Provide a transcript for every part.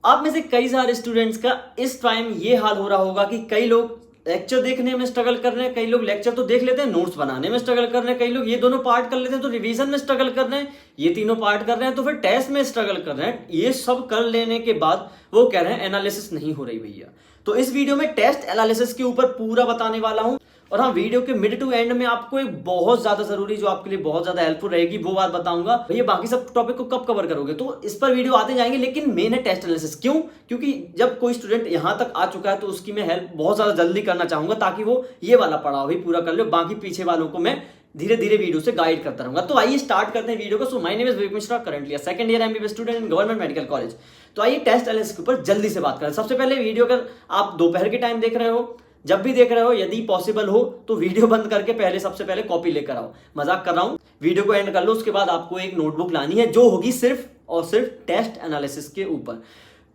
आप में से कई सारे स्टूडेंट्स का इस टाइम ये हाल हो रहा होगा कि कई लोग लेक्चर देखने में स्ट्रगल कर रहे हैं, कई लोग लेक्चर तो देख लेते हैं, नोट्स बनाने में स्ट्रगल कर रहे हैं, कई लोग ये दोनों पार्ट कर लेते हैं तो रिवीजन में स्ट्रगल कर रहे हैं, ये तीनों पार्ट कर रहे हैं तो फिर टेस्ट में स्ट्रगल कर रहे हैं। ये सब कर लेने के बाद वो कह रहे हैं एनालिसिस नहीं हो रही भैया। तो इस वीडियो में टेस्ट एनालिसिस के ऊपर पूरा बताने वाला हूं। और हाँ, वीडियो के मिड टू एंड में आपको एक बहुत ज्यादा जरूरी, जो आपके लिए बहुत ज्यादा हेल्पफुल रहेगी, वो बात बताऊंगा। भैया बाकी सब टॉपिक को कब कवर करोगे, तो इस पर वीडियो आते जाएंगे, लेकिन मेन है टेस्ट एनालिसिस। क्यों? क्योंकि जब कोई स्टूडेंट यहां तक आ चुका है तो उसकी मैं हेल्प बहुत ज्यादा जल्दी करना चाहूंगा, ताकि वो ये वाला पढ़ाओ भी पूरा कर ले, बाकी पीछे वालों को मैं धीरे धीरे वीडियो से गाइड करता रहूंगा। तो आइए स्टार्ट करते हैं वीडियो को। So my name is Vivek Mishra, currently second year MBBS student in government medical college. तो आइए टेस्ट एनालिसिस के ऊपर जल्दी से बात करें। सबसे पहले वीडियो अगर आप दोपहर के टाइम देख रहे हो, जब भी देख रहे हो, यदि पॉसिबल हो तो वीडियो बंद करके पहले सबसे पहले कॉपी लेकर आओ। मजाक कर रहा हूं, वीडियो को एंड कर लो। उसके बाद आपको एक नोटबुक लानी है जो होगी सिर्फ और सिर्फ टेस्ट एनालिसिस के ऊपर।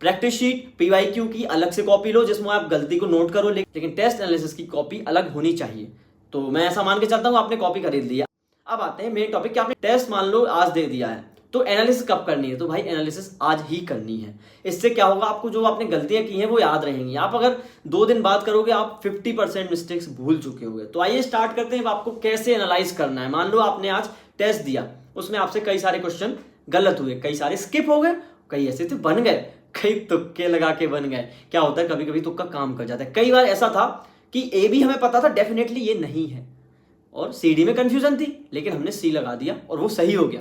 प्रैक्टिस शीट पीवाईक्यू की अलग से कॉपी लो जिसमें आप गलती को नोट करो, लेकिन टेस्ट एनालिसिस की कॉपी अलग होनी चाहिए। तो मैं ऐसा मान के चलता हूं आपने कॉपी खरीद लिया। अब आते हैं मेन टॉपिक कि आपने टेस्ट मान लो आज दे दिया है, तो एनालिसिस कब करनी है? तो भाई एनालिसिस आज ही करनी है। इससे क्या होगा, आपको जो आपने गलतियां की हैं वो याद रहेंगी। आप अगर 2 दिन बाद करोगे आप 50% मिस्टेक्स भूल चुके होंगे। तो आइए स्टार्ट करते हैं आपको कैसे एनालाइज करना है। मान लो आपने आज टेस्ट दिया, उसमें आपसे कई सारे क्वेश्चन गलत हुए, कई सारे स्किप हो गए, कई ऐसे थे बन गए, कई तुक्के लगा के बन गए। क्या होता है, कभी कभी तुक्का काम कर जाता है। कई बार ऐसा था कि ए भी हमें पता था डेफिनेटली ये नहीं है, और सी डी में कंफ्यूजन थी, लेकिन हमने सी लगा दिया और वो सही हो गया।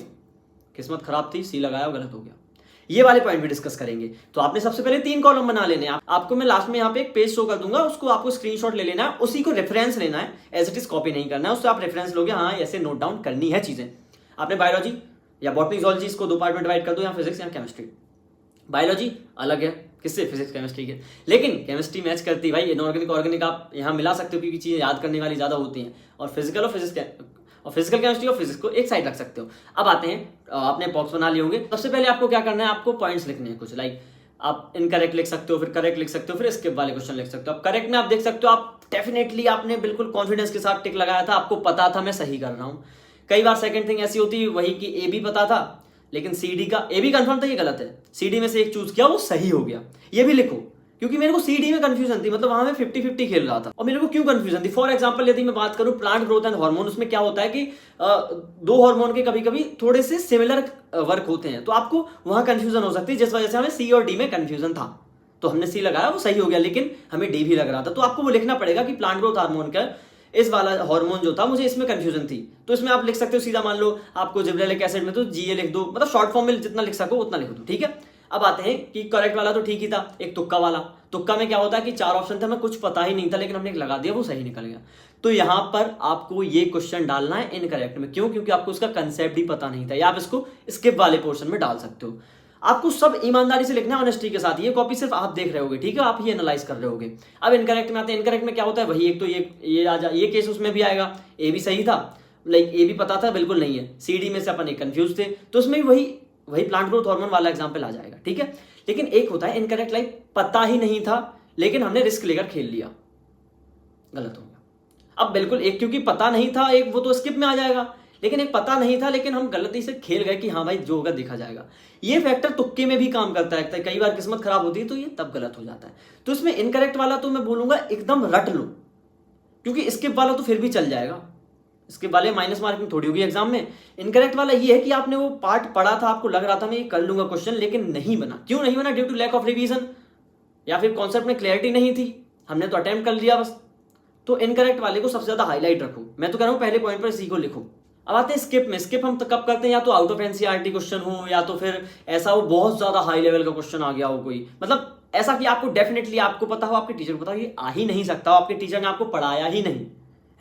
किस्मत खराब थी, सी लगाया और गलत हो गया। ये वाले पॉइंट भी डिस्कस करेंगे। तो आपने सबसे पहले 3 कॉलम बना लेने हैं। आपको मैं लास्ट में यहाँ पे एक पेज शो कर दूंगा, उसको आपको स्क्रीनशॉट ले लेना है, उसी को रेफरेंस लेना है, एज इट इज कॉपी नहीं करना है। उससे आप रेफरेंस लोगे, हाँ ऐसे नोट डाउन करनी है चीजें। आपने बायोलॉजी या बॉटनी जूलॉजी, इसको 2 पार्ट में डिवाइड कर दो, या फिजिक्स या केमिस्ट्री। बायोलॉजी अलग है, किससे? फिजिक्स केमिस्ट्री के, लेकिन केमिस्ट्री मैच करती है भाई। इनऑर्गेनिक ऑर्गेनिक आप यहाँ मिला सकते हो क्योंकि चीजें याद करने वाली ज्यादा होती हैं, और फिजिकल केमिस्ट्री और फिजिक्स को एक साइड रख सकते हो। अब आते हैं, आपने बॉक्स बना लिए होंगे। सबसे पहले आपको क्या करना है, आपको पॉइंट्स लिखने हैं कुछ, लाइक आप इनकरेक्ट लिख सकते हो, फिर करेक्ट लिख सकते हो, फिर स्किप वाले क्वेश्चन लिख सकते हो। अब करेक्ट में आप देख सकते हो, आप डेफिनेटली आपने बिल्कुल कॉन्फिडेंस के साथ टिक लगाया था, आपको पता था मैं सही कर रहा हूं। कई बार सेकंड थिंग ऐसी होती है वही कि ए भी पता था, लेकिन सी डी का, ए भी कंफर्म था ये गलत है, सी डी में से एक चूज किया वो सही हो गया। ये भी लिखो, क्योंकि मेरे को सी डी में कंफ्यूजन थी, मतलब वहां में 50-50 खेल रहा था। और मेरे को क्यों कंफ्यूजन थी? फॉर एग्जांपल यदि मैं बात करूं प्लांट ग्रोथ एंड हार्मोन, उसमें क्या होता है कि 2 हार्मोन के कभी कभी थोड़े से सिमिलर वर्क होते हैं, तो आपको वहां कंफ्यूजन हो सकती है, जिस वजह से हमें सी और डी में कंफ्यूजन था। तो हमने सी लगाया, वो सही हो गया, लेकिन हमें डी भी लग रहा था। तो आपको वो लिखना पड़ेगा कि प्लांट ग्रोथ हार्मोन का इस वाला हार्मोन जो था, मुझे इसमें कंफ्यूजन थी। तो इसमें आप लिख सकते हो सीधा, मान लो आपको जिब्रेलिक एसिड में तो जीए लिख दो, मतलब शॉर्ट फॉर्म में जितना लिख सको उतना लिख दो, ठीक है। अब आते हैं कि करेक्ट वाला तो ठीक ही था, एक तुक्का वाला। तुक्का में क्या होता है कि 4 ऑप्शन थे, हमें कुछ पता ही नहीं था, लेकिन हमने एक लगा दिया, वो सही निकल गया। तो यहां पर आपको ये क्वेश्चन डालना है इनकरेक्ट में। क्यों? क्योंकि आपको उसका कंसेप्ट ही पता नहीं था, या आप इसको स्किप वाले पोर्शन में डाल सकते हो। आपको सब ईमानदारी से लिखना है, ऑनेस्टी के साथ। ये कॉपी सिर्फ आप देख रहे होगे, ठीक है, आप ही एनालाइज कर रहे होगे। अब इनकरेक्ट में आते हैं। इनकरेक्ट में क्या होता है, वही एक तो ये केस उसमें भी आएगा, ए भी सही था, लाइक ए भी पता था बिल्कुल नहीं है, सी डी में से अपन एक कंफ्यूज थे, तो उसमें भी वही प्लांट ग्रोथ हार्मोन वाला एग्जांपल आ जाएगा, ठीक है। लेकिन एक होता है इनकरेक्ट, लाइक पता ही नहीं था लेकिन हमने रिस्क लेकर खेल लिया, गलत हो गया। अब बिल्कुल एक, क्योंकि पता नहीं था, एक वो तो स्किप में आ जाएगा, लेकिन एक पता नहीं था लेकिन हम गलती से खेल गए कि हाँ भाई जो होगा देखा जाएगा। ये फैक्टर तुक्के में भी काम करता है, कई बार किस्मत खराब होती है तो ये तब गलत हो जाता है। तो इसमें इनकरेक्ट वाला तो मैं बोलूंगा एकदम रट लो, क्योंकि स्किप वाला तो फिर भी चल जाएगा, इसके वाले माइनस मार्किंग थोड़ी होगी एग्जाम में। इनकरेक्ट वाला ये है कि आपने वो पार्ट पढ़ा था, आपको लग रहा था मैं ये कर लूंगा क्वेश्चन, लेकिन नहीं बना। क्यों नहीं बना? Due to lack of revision, या फिर कॉन्सेप्ट में क्लैरिटी नहीं थी, हमने तो अटेम्प्ट कर लिया बस। तो इनकरेक्ट वाले को सबसे ज्यादा हाईलाइट रखो। मैं तो कह रहा हूं पहले पॉइंट पर इसी को लिखो। अब आते हैं स्किप में। स्किप हम कब करते हैं, या तो आउट ऑफ एनसीईआरटी क्वेश्चन हो, या तो फिर ऐसा हो बहुत ज्यादा हाई लेवल का क्वेश्चन आ गया हो कोई, मतलब ऐसा कि आपको डेफिनेटली आपको पता हो, आपके टीचर को पता हो ये आ ही नहीं सकता हो, आपके टीचर ने आपको पढ़ाया ही नहीं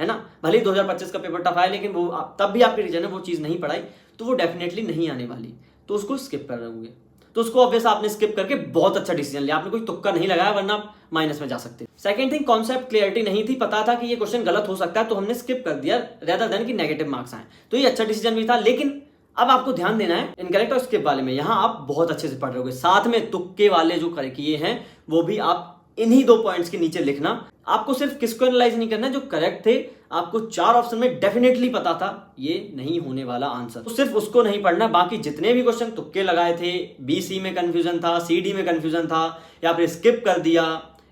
है ना। भले ही 2025 का पेपर टफ आया, लेकिन वो तब भी आपके टीचर ने वो चीज नहीं पढ़ाई, तो वो डेफिनेटली नहीं आने वाली, तो उसको स्किप कर रहे होंगे। तो उसको ऑब्वियस आपने स्किप करके बहुत अच्छा डिसीजन लिया, आपने कोई तुक्का नहीं लगाया, वरना आप माइनस में जा सकते। सेकंड थिंग, कॉन्सेप्ट क्लियरिटी नहीं थी, पता था कि ये क्वेश्चन गलत हो सकता है, तो हमने स्किप कर दिया रेदर देन कि नेगेटिव मार्क्स आए। तो ये अच्छा डिसीजन भी था, लेकिन अब आपको ध्यान देना है इनकरेक्ट और स्किप वाले में। यहां आप बहुत अच्छे से पढ़ रहे होगे, साथ में तुक्के वाले जो कर किए हैं वो भी आप इन्हीं 2 पॉइंट्स के नीचे लिखना। आपको सिर्फ किसको एनालाइज नहीं करना है, जो करेक्ट थे आपको 4 ऑप्शन में डेफिनेटली पता था ये नहीं होने वाला आंसर, तो सिर्फ उसको नहीं पढ़ना, बाकी जितने भी क्वेश्चन तुक्के लगाए थे, BC में कंफ्यूजन था, CD में कंफ्यूजन था, या फिर स्किप कर दिया,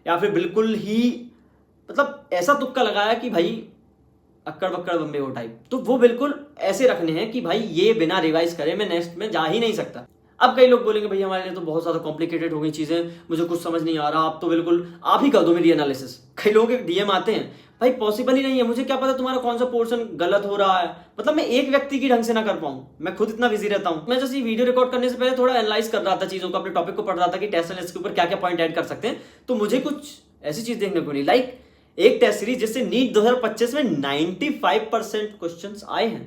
या फिर बिल्कुल ही मतलब ऐसा तुक्का लगाया कि भाई अक्कड़ बक्कड़ बम्बे हो टाइप, तो वो बिल्कुल ऐसे रखने हैं कि भाई ये बिना रिवाइज करे मैं नेक्स्ट में जा ही नहीं सकता। अब कई लोग बोलेंगे भाई हमारे लिए तो बहुत ज्यादा कॉम्प्लिकेटेड हो गई चीजें, मुझे कुछ समझ नहीं आ रहा, आप तो बिल्कुल आप ही कर दो मेरी एनालिसिस। कई लोगों के DM आते हैं, भाई पॉसिबल ही नहीं है, मुझे क्या पता तुम्हारा कौन सा पोर्शन गलत हो रहा है, मतलब मैं एक व्यक्ति की ढंग से ना कर पाऊं, मैं खुद इतना बिजी रहता हूं। मैं जैसे वीडियो रिकॉर्ड करने से पहले थोड़ा एनालाइज कर रहा था चीजों को, अपने टॉपिक को पढ़ रहा था कि टेस्ट एनालिसिस के ऊपर क्या क्या पॉइंट ऐड कर सकते हैं, तो मुझे कुछ ऐसी चीज देखने को नहीं, लाइक एक टेस्ट सीरीज जिससे नीट 2025 में 95% क्वेश्चंस आए हैं,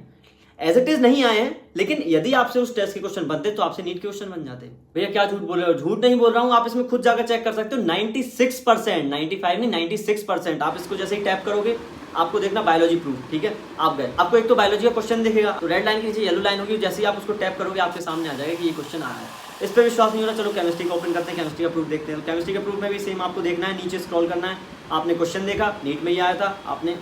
एज इट इज नहीं आए हैं, लेकिन यदि आपसे उस टेस्ट के क्वेश्चन बनते तो आपसे नीट के क्वेश्चन बन जाते। भैया क्या झूठ बोल रहे हो? झूठ नहीं बोल रहा हूं, आप इसमें खुद जाकर चेक कर सकते हो। 96%, 95 नहीं 96%, आप इसको जैसे ही टैप करोगे आपको देखना बायोलॉजी प्रूफ, ठीक है, आप गए, आपको एक तो बायोलॉजी का क्वेश्चन दिखेगा, तो रेड लाइन के नीचे येलो लाइन होगी, जैसे ही आप उसको टैप करोगे आपके सामने आ जाएगा कि ये क्वेश्चन आया है। इस पर विश्वास नहीं हो रहा, चलो केमिस्ट्री को ओपन करते हैं, केमिस्ट्री का प्रूफ देखते हैं। तो केमिस्ट्री के प्रूफ में भी सेम आपको देखना है, नीचे स्क्रॉल करना है, आपने क्वेश्चन देखा, नीट में ही आया था, आपने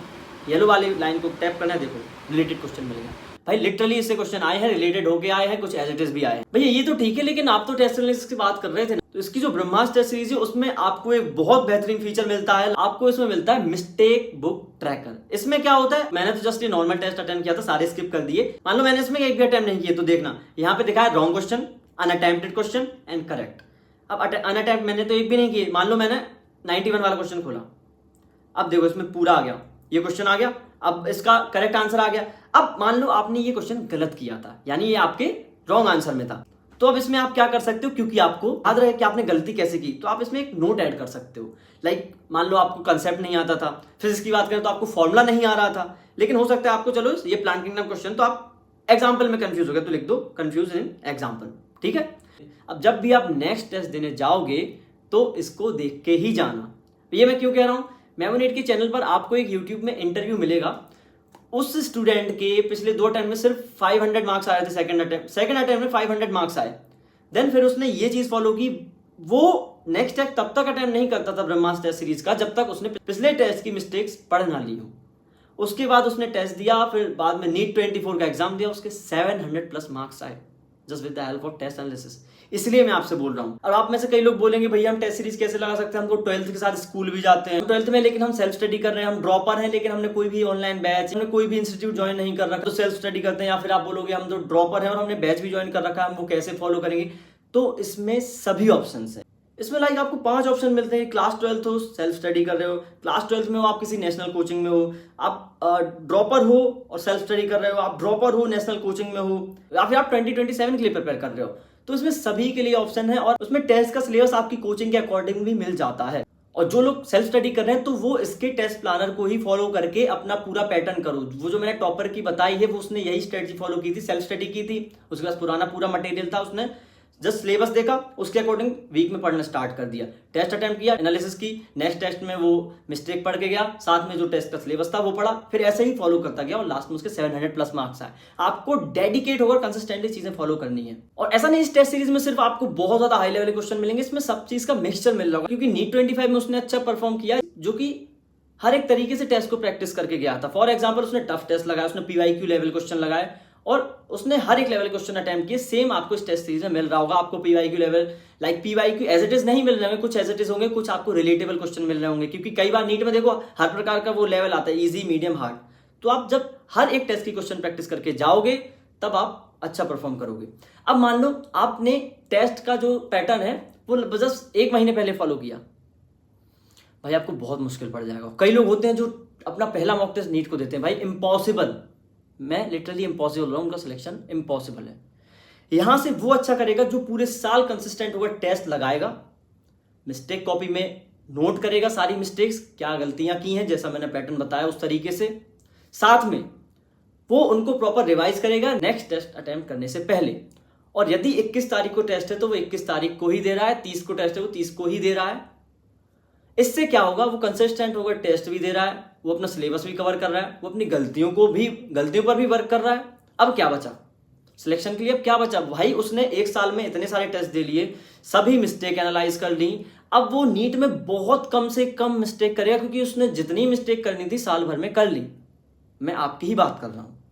येलो वाली लाइन को टैप करना है, देखो रिलेटेड क्वेश्चन मिलेगा। भाई लिटरली इससे क्वेश्चन आए हैं, रिलेटेड होके आए हैं, कुछ एज इट इज भी आए हैं। भैया ये तो ठीक है, लेकिन आप तो टेस्ट एनालिसिस की बात कर रहे थे ना, तो इसकी जो ब्रह्मास्त्र टेस्ट सीरीज है उसमें आपको एक बहुत बेहतरीन फीचर मिलता है, आपको इसमें मिलता है मिस्टेक बुक ट्रैकर। इसमें क्या होता है, मैंने तो जस्ट ये नॉर्मल टेस्ट अटेम्प्ट किया था, सारे स्किप कर दिए, मान लो मैंने इसमें एक भी अटेम्प्ट नहीं किया, तो देखना यहाँ पे दिखा है wrong question, unattempted question and correct. अब अनअटेम्प्ट मैंने तो एक भी नहीं किए, मान लो मैंने 91 वाला क्वेश्चन खोला, अब देखो इसमें पूरा आ गया, ये क्वेश्चन आ गया, अब इसका करेक्ट आंसर आ गया। अब मान लो आपने ये क्वेश्चन गलत किया था, यानी ये आपके रॉन्ग आंसर में था, तो अब इसमें आप क्या कर सकते हो, क्योंकि आपको याद रहे कि आपने गलती कैसे की, तो आप इसमें एक नोट ऐड कर सकते हो। लाइक मान लो आपको कंसेप्ट नहीं आता था, फिजिक्स की बात करें तो आपको फॉर्मूला नहीं आ रहा था, लेकिन हो सकता है आपको, चलो ये प्लांट किंगडम क्वेश्चन, तो आप एग्जाम्पल में कंफ्यूज हो गए तो लिख दो कंफ्यूज इन एग्जाम्पल, ठीक है। अब जब भी आप नेक्स्ट टेस्ट देने जाओगे तो इसको देख के ही जाना। ये मैं क्यों कह रहा हूं, मेमोनेट के चैनल पर आपको एक यूट्यूब में इंटरव्यू मिलेगा, उस स्टूडेंट के पिछले 2 अटेम्प्ट में सिर्फ 500 मार्क्स आए थे, सेकंड अटेम्प्ट में 500 मार्क्स आए। देन फिर उसने ये चीज फॉलो की, वो नेक्स्ट टेस्ट तब तक अटेम्प्ट नहीं करता था ब्रह्मास्त्र टेस्ट सीरीज का जब तक उसने पिछले टेस्ट की मिस्टेक्स पढ़ ना ली हो। उसके बाद उसने टेस्ट दिया, फिर बाद में नीट 24 का एग्जाम दिया, उसके 700+ मार्क्स आए just with the help of test analysis. इसलिए मैं आपसे बोल रहा हूं। और आप में से कई लोग बोलेंगे भैया हम टेस्ट सीरीज कैसे लगा सकते हैं, हम तो 12th के साथ स्कूल भी जाते हैं, 12th में लेकिन हम सेल्फ स्टडी कर रहे हैं, हम ड्रॉपर हैं, लेकिन हमने कोई भी ऑनलाइन बैच, हमने कोई भी इंस्टीट्यूट ज्वाइन नहीं कर रखा, तो सेल्फ स्टडी करते हैं। या फिर आप बोलोगे हम तो ड्रॉपर हैं और हमने बैच भी ज्वाइन कर रखा है, हम वो कैसे फॉलो करेंगे। तो इसमें सभी ऑप्शन है, इसमें लाइक आपको 5 ऑप्शन मिलते हैं। क्लास 12th हो, सेल्फ स्टडी कर रहे हो, क्लास 12th में हो आप किसी नेशनल कोचिंग में हो, आप ड्रॉपर हो और सेल्फ स्टडी कर रहे हो, आप ड्रॉपर हो नेशनल कोचिंग में हो, या फिर आप 2027 के लिए प्रिपेयर कर रहे हो, तो इसमें सभी के लिए ऑप्शन है। और उसमें टेस्ट का सिलेबस आपकी कोचिंग के अकॉर्डिंग भी मिल जाता है। और जो लोग सेल्फ स्टडी कर रहे हैं तो वो इसके टेस्ट प्लानर को ही फॉलो करके अपना पूरा पैटर्न करो। वो जो मैंने टॉपर की बताई है वो उसने यही स्ट्रेटजी फॉलो की थी, सेल्फ स्टडी की थी, उसके पास पुराना पूरा मटेरियल था, उसने जस्ट सिलेबस देखा, उसके अकॉर्डिंग वीक में पढ़ना स्टार्ट कर दिया, टेस्ट अटेम्प्ट किया, एनालिसिस की, नेक्स्ट टेस्ट में वो मिस्टेक पढ़ के गया, साथ में जो टेस्ट का सिलेबस था वो पढ़ा, फिर ऐसे ही फॉलो करता गया और लास्ट में उसके 700+ मार्क्स आए। आपको डेडिकेट होकर कंसिस्टेंटली चीजें फॉलो करनी है। और ऐसा नहीं इस टेस्ट सीरीज में सिर्फ आपको बहुत ज्यादा हाई लेवल क्वेश्चन मिलेंगे, इसमें सब चीज का मिक्सचर मिल रहा होगा, क्योंकि नीट 25 में उसने अच्छा परफॉर्म किया, जो कि हर एक तरीके से टेस्ट को प्रैक्टिस करके गया था। फॉर एग्जाम्पल उसने टफ टेस्ट लगाया, उसने PYQ लेवल क्वेश्चन लगाए और उसने हर एक लेवल क्वेश्चन अटेम्प्ट किए। सेम आपको इस टेस्ट सीरीज में मिल रहा होगा। आपको PYQ level, like PYQ as it is नहीं मिल रहे होंगे, कुछ एज इट इज होंगे, कुछ आपको रिलेटेबल क्वेश्चन मिल रहे होंगे, क्योंकि कई बार नीट में देखो हर प्रकार का वो लेवल आता है, इजी, मीडियम, हार्ड। तो आप जब हर एक टेस्ट की क्वेश्चन प्रैक्टिस करके जाओगे तब आप अच्छा परफॉर्म करोगे। अब मान लो आपने टेस्ट का जो पैटर्न है वो जस्ट 1 महीने पहले फॉलो किया, भाई आपको बहुत मुश्किल पड़ जाएगा। कई लोग होते हैं जो अपना पहला मॉक टेस्ट नीट को देते हैं, भाई इम्पॉसिबल, मैं लिटरली इम्पॉसिबल रहा हूं, उनका सिलेक्शन इम्पॉसिबल है। यहां से वो अच्छा करेगा जो पूरे साल कंसिस्टेंट होकर टेस्ट लगाएगा, मिस्टेक कॉपी में नोट करेगा सारी मिस्टेक्स, क्या गलतियां की हैं, जैसा मैंने पैटर्न बताया उस तरीके से, साथ में वो उनको प्रॉपर रिवाइज करेगा नेक्स्ट टेस्ट अटेम्प्ट करने से पहले। और यदि 21 तारीख को टेस्ट है तो वो 21 तारीख को ही दे रहा है, 30 को टेस्ट है वो 30 को ही दे रहा है। इससे क्या होगा, वो कंसिस्टेंट होकर टेस्ट भी दे रहा है, वो अपना सिलेबस भी कवर कर रहा है, वो अपनी गलतियों पर भी वर्क कर रहा है। अब क्या बचा सिलेक्शन के लिए, अब क्या बचा भाई, उसने 1 साल में इतने सारे टेस्ट दे लिए, सभी मिस्टेक एनालाइज कर ली, अब वो नीट में बहुत कम से कम मिस्टेक करेगा, क्योंकि उसने जितनी मिस्टेक करनी थी साल भर में कर ली। मैं आपकी ही बात कर रहा हूँ।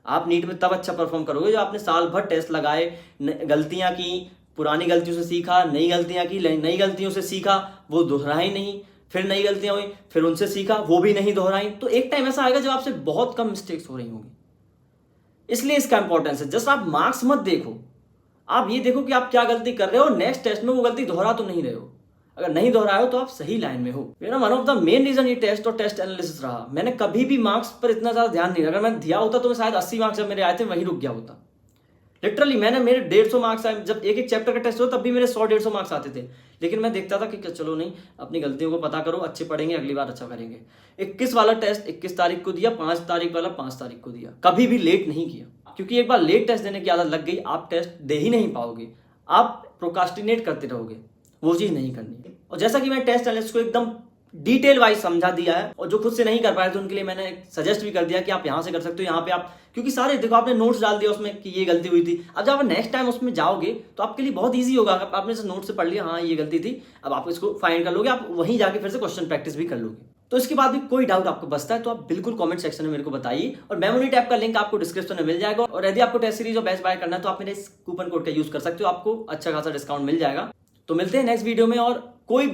आप नीट में तब अच्छा परफॉर्म करोगे जो आपने साल भर टेस्ट लगाए, गलतियां की, पुरानी गलतियों से सीखा, नई गलतियां की, नई गलतियों से सीखा, वो दोहराई नहीं, फिर नई गलतियां हुई, फिर उनसे सीखा, वो भी नहीं दोहराई। तो एक टाइम ऐसा आएगा जब आपसे बहुत कम मिस्टेक्स हो रही होंगी। इसलिए इसका इंपॉर्टेंस है। जस्ट आप मार्क्स मत देखो, आप ये देखो कि आप क्या गलती कर रहे हो, नेक्स्ट टेस्ट में वो गलती दोहरा तो नहीं रहे हो। अगर नहीं दोहराए हो तो आप सही लाइन में हो। मेरा one of the main reason ये टेस्ट और टेस्ट एनालिसिस रहा। मैंने कभी भी मार्क्स पर इतना ज्यादा ध्यान नहीं, अगर मैंने दिया होता तो मैं शायद 80 मार्क्स जब मेरे आए थे वहीं रुक गया होता। लिटरली मेरे 150 मार्क्स आए, जब एक एक चैप्टर का टेस्ट हो तब भी मेरे 100-150 मार्क्स आते थे। लेकिन मैं देखता था कि चलो नहीं, अपनी गलतियों को पता करो, अच्छे पढ़ेंगे, अगली बार अच्छा करेंगे। 21 वाला टेस्ट 21 तारीख को दिया, 5 तारीख वाला 5 तारीख को दिया, कभी भी लेट नहीं किया। क्योंकि एक बार लेट टेस्ट देने की आदत लग गई, आप टेस्ट दे ही नहीं पाओगे, आप प्रोकास्टिनेट करते रहोगे, वो चीज़ नहीं करनी। और जैसा कि मैं टेस्ट एनालिसिस को एकदम डिटेल वाइज समझा दिया है, और जो खुद से नहीं कर पाए थे उनके लिए मैंने सजेस्ट भी कर दिया कि आप यहाँ से कर सकते हो, यहाँ पे आप, क्योंकि सारे देखो आपने नोट्स डाल दिया उसमें कि ये गलती हुई थी। अब जब आप नेक्स्ट टाइम उसमें जाओगे तो आपके लिए बहुत ईजी होगा। आपने जैसे नोट से पढ़ लिया, हाँ ये गलती थी, अब आप इसको फाइंड कर लोगे, आप वहीं जाके फिर से क्वेश्चन प्रैक्टिस भी कर लोगे। तो इसके बाद भी कोई डाउट आपको बचता है तो आप बिल्कुल कमेंट सेक्शन में मेरे को बताइए, और मेमोरी टैब का लिंक आपको डिस्क्रिप्शन में मिल जाएगा। और यदि आपको टेस्ट सीरीज और बैच बाय करना है तो आप मेरे इस कूपन कोड का यूज कर सकते हो, आपको अच्छा खासा डिस्काउंट मिल जाएगा। तो मिलते हैं नेक्स्ट वीडियो में, और कोई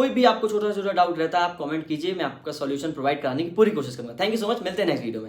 भी आपको छोटा छोटा डाउट रहता है आप कमेंट कीजिए, मैं आपका सॉल्यूशन प्रोवाइड कराने की पूरी कोशिश करूंगा। थैंक यू सो मच, मिलते हैं नेक्स्ट वीडियो में।